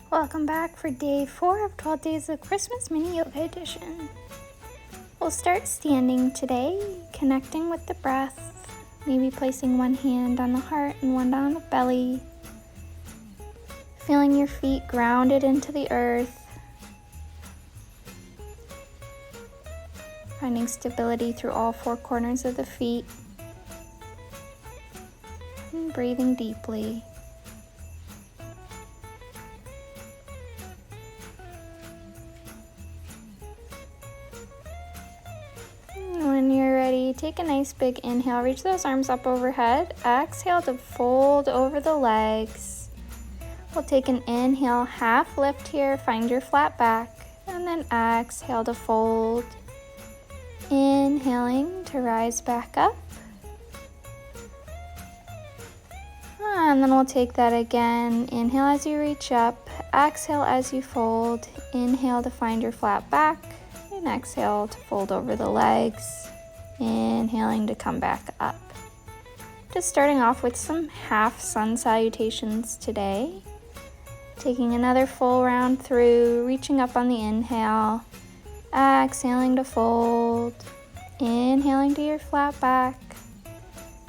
Welcome back for day 4 of 12 Days of Christmas Mini Yoga Edition. We'll start standing today, connecting with the breath, maybe placing one hand on the heart and one on the belly, feeling your feet grounded into the earth, finding stability through all 4 corners of the feet, and breathing deeply. When you're ready, take a nice big inhale, reach those arms up overhead. Exhale to fold over the legs. We'll take an inhale, half lift here, find your flat back, and then exhale to fold. Inhaling to rise back up. And then we'll take that again. Inhale as you reach up, exhale as you fold. Inhale to find your flat back, and exhale to fold over the legs. Inhaling to come back up. Just starting off with some half sun salutations today. Taking another full round through, reaching up on the inhale, exhaling to fold, inhaling to your flat back,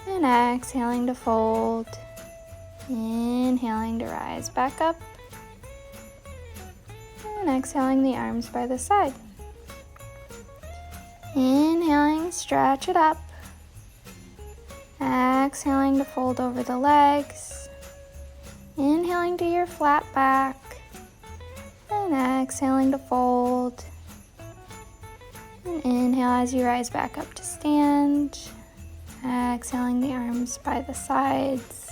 and exhaling to fold, inhaling to rise back up, and exhaling the arms by the side. Inhaling, stretch it up. Exhaling to fold over the legs. Inhaling to your flat back. And exhaling to fold. And inhale as you rise back up to stand. Exhaling the arms by the sides.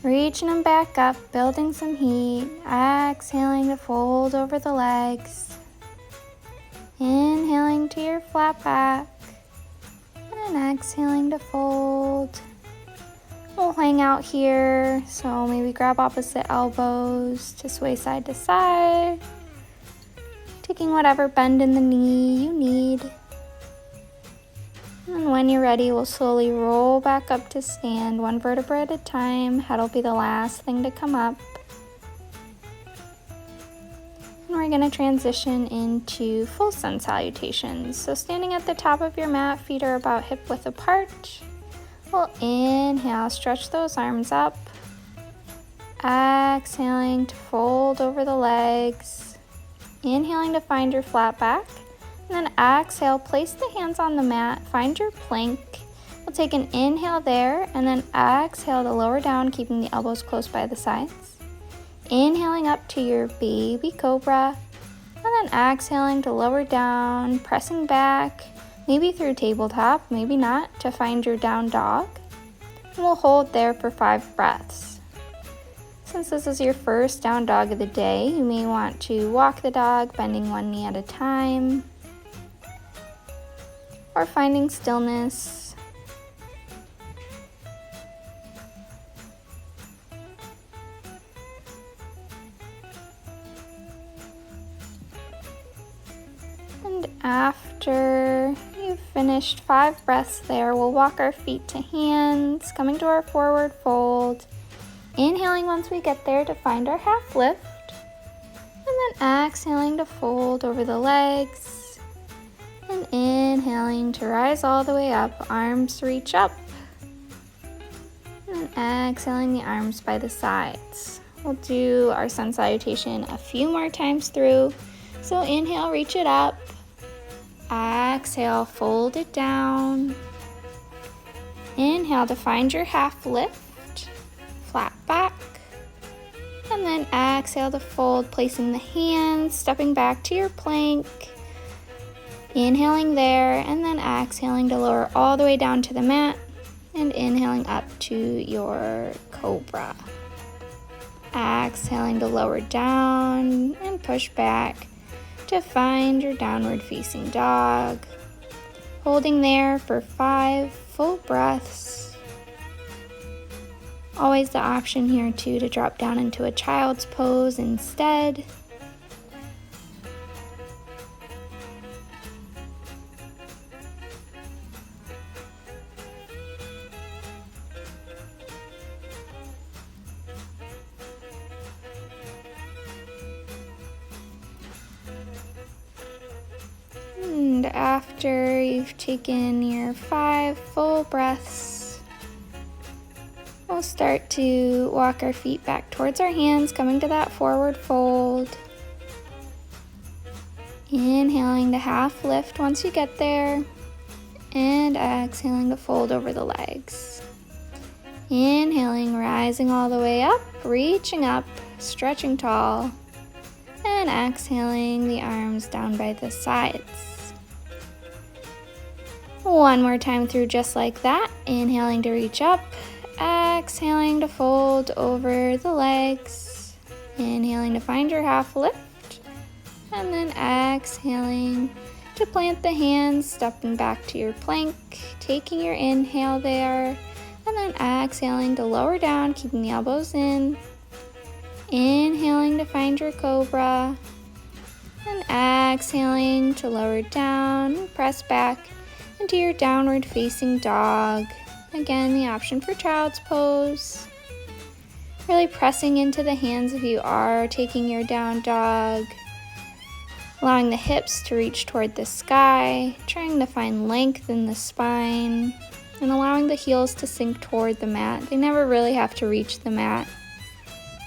Reaching them back up, building some heat. Exhaling to fold over the legs. Inhaling to your flat back and exhaling to fold. We'll hang out here, so maybe grab opposite elbows to sway side to side, taking whatever bend in the knee you need. And when you're ready, we'll slowly roll back up to stand, one vertebra at a time. Head will be the last thing to come up. We're going to transition into full sun salutations. So standing at the top of your mat, feet are about hip width apart. We'll inhale, stretch those arms up. Exhaling to fold over the legs. Inhaling to find your flat back. And then exhale, place the hands on the mat, find your plank. We'll take an inhale there and then exhale to lower down, keeping the elbows close by the sides. Inhaling up to your baby cobra, and then exhaling to lower down, pressing back, maybe through tabletop, maybe not, to find your down dog. And we'll hold there for 5 breaths. Since this is your first down dog of the day, you may want to walk the dog, bending one knee at a time, or finding stillness. And after you've finished 5 breaths there, we'll walk our feet to hands, coming to our forward fold. Inhaling once we get there to find our half lift. And then exhaling to fold over the legs. And inhaling to rise all the way up, arms reach up. And exhaling the arms by the sides. We'll do our sun salutation a few more times through. So inhale, reach it up. Exhale, fold it down. Inhale to find your half lift, flat back. And then exhale to fold, placing the hands, stepping back to your plank. Inhaling there, and then exhaling to lower all the way down to the mat. And inhaling up to your cobra. Exhaling to lower down and push back to find your downward facing dog. Holding there for 5 full breaths. Always the option here too to drop down into a child's pose instead. after you've taken your 5 full breaths, we'll start to walk our feet back towards our hands, coming to that forward fold. Inhaling to half lift once you get there, and exhaling to fold over the legs. Inhaling, rising all the way up, reaching up, stretching tall, and exhaling the arms down by the sides. One more time through just like that. Inhaling to reach up, exhaling to fold over the legs, inhaling to find your half lift, and then exhaling to plant the hands, stepping back to your plank, taking your inhale there, and then exhaling to lower down, keeping the elbows in, inhaling to find your cobra, and exhaling to lower down, press back into your downward facing dog. Again, the option for child's pose. Really pressing into the hands if you are taking your down dog. Allowing the hips to reach toward the sky, trying to find length in the spine, and allowing the heels to sink toward the mat. They never really have to reach the mat.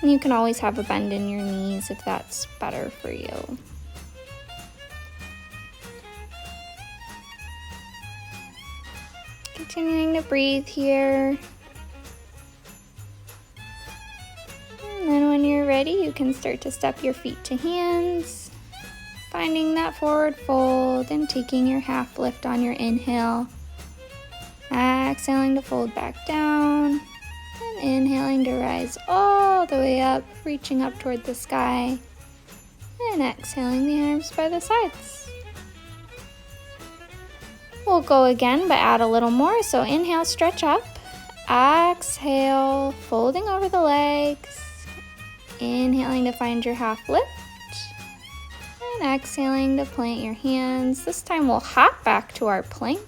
And you can always have a bend in your knees if that's better for you. Continuing to breathe here. And then when you're ready, you can start to step your feet to hands. Finding that forward fold and taking your half lift on your inhale. Exhaling to fold back down. And inhaling to rise all the way up, reaching up toward the sky. And exhaling the arms by the sides. We'll go again, but add a little more. So inhale, stretch up. Exhale, folding over the legs. Inhaling to find your half lift. And exhaling to plant your hands. This time we'll hop back to our plank.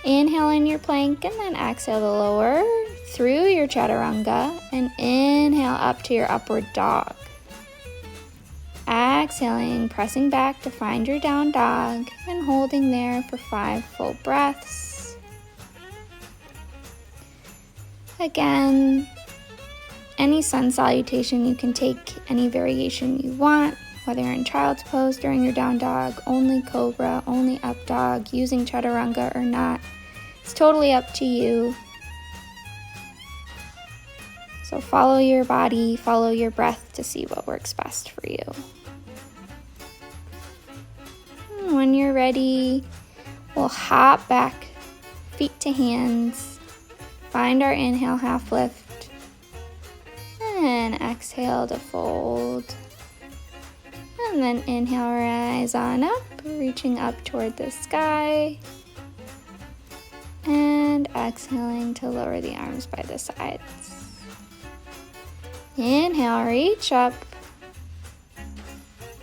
Inhale in your plank and then exhale to lower through your chaturanga and inhale up to your upward dog. Exhaling, pressing back to find your down dog and holding there for 5 full breaths. Again, any sun salutation, you can take any variation you want. Whether you're in child's pose during your down dog, only cobra, only up dog, using chaturanga or not. It's totally up to you. So follow your body, follow your breath to see what works best for you. And when you're ready, we'll hop back, feet to hands, find our inhale half lift, and exhale to fold. And then inhale, rise on up, reaching up toward the sky. And exhaling to lower the arms by the sides. Inhale, reach up.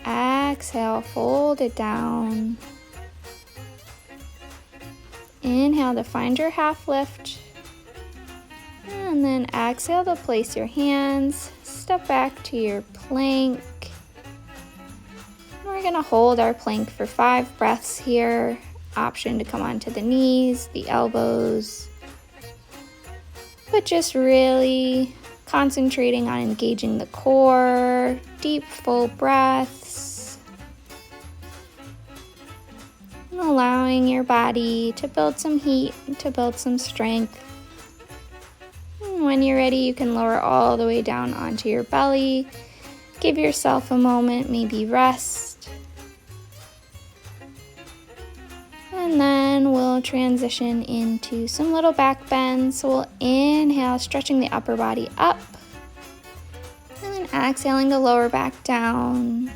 Exhale, fold it down. Inhale to find your half lift. And then exhale to place your hands. Step back to your plank. We're going to hold our plank for 5 breaths here. Option to come onto the knees, the elbows. But just really concentrating on engaging the core. Deep, full breaths. And allowing your body to build some heat, to build some strength. And when you're ready, you can lower all the way down onto your belly. Give yourself a moment, maybe rest. And then we'll transition into some little back bends. So we'll inhale, stretching the upper body up. And then exhaling to lower back down.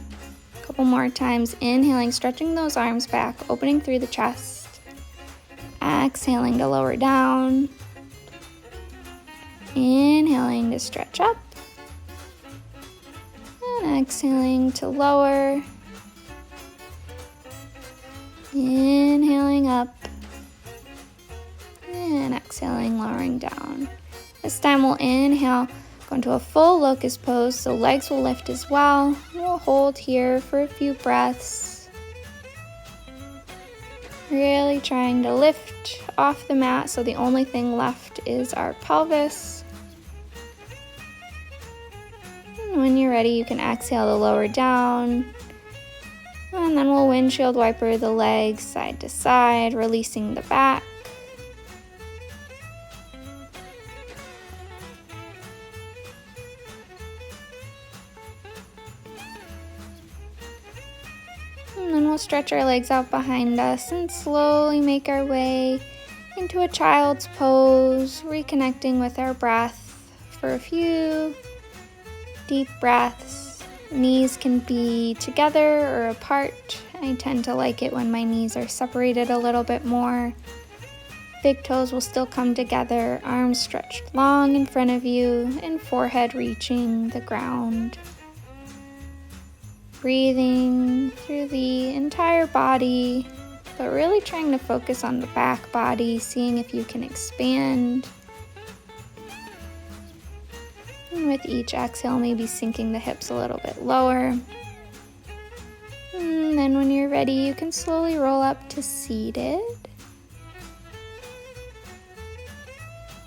A couple more times. Inhaling, stretching those arms back, opening through the chest. Exhaling to lower down. Inhaling to stretch up. And exhaling to lower. Inhaling up. And exhaling, lowering down. This time we'll inhale, go into a full locust pose, so legs will lift as well. We'll hold here for a few breaths. Really trying to lift off the mat so the only thing left is our pelvis. And when you're ready, you can exhale to lower down. And then we'll windshield wiper the legs side to side, releasing the back. And then we'll stretch our legs out behind us and slowly make our way into a child's pose, reconnecting with our breath for a few deep breaths. Knees can be together or apart. I tend to like it when my knees are separated a little bit more. Big toes will still come together, arms stretched long in front of you and forehead reaching the ground. Breathing through the entire body, but really trying to focus on the back body, seeing if you can expand. And with each exhale, maybe sinking the hips a little bit lower. And then when you're ready, you can slowly roll up to seated.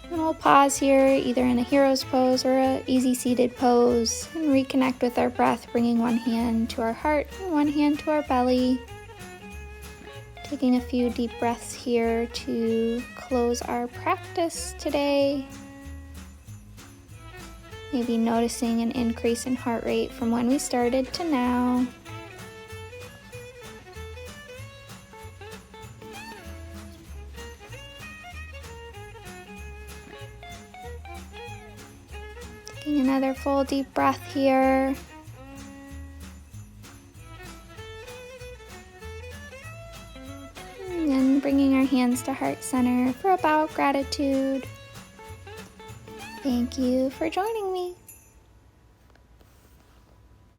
And we'll pause here, either in a hero's pose or an easy seated pose, and reconnect with our breath, bringing one hand to our heart and one hand to our belly. Taking a few deep breaths here to close our practice today. Maybe noticing an increase in heart rate from when we started to now. Taking another full deep breath here. And then bringing our hands to heart center for a bow of gratitude. Thank you for joining me.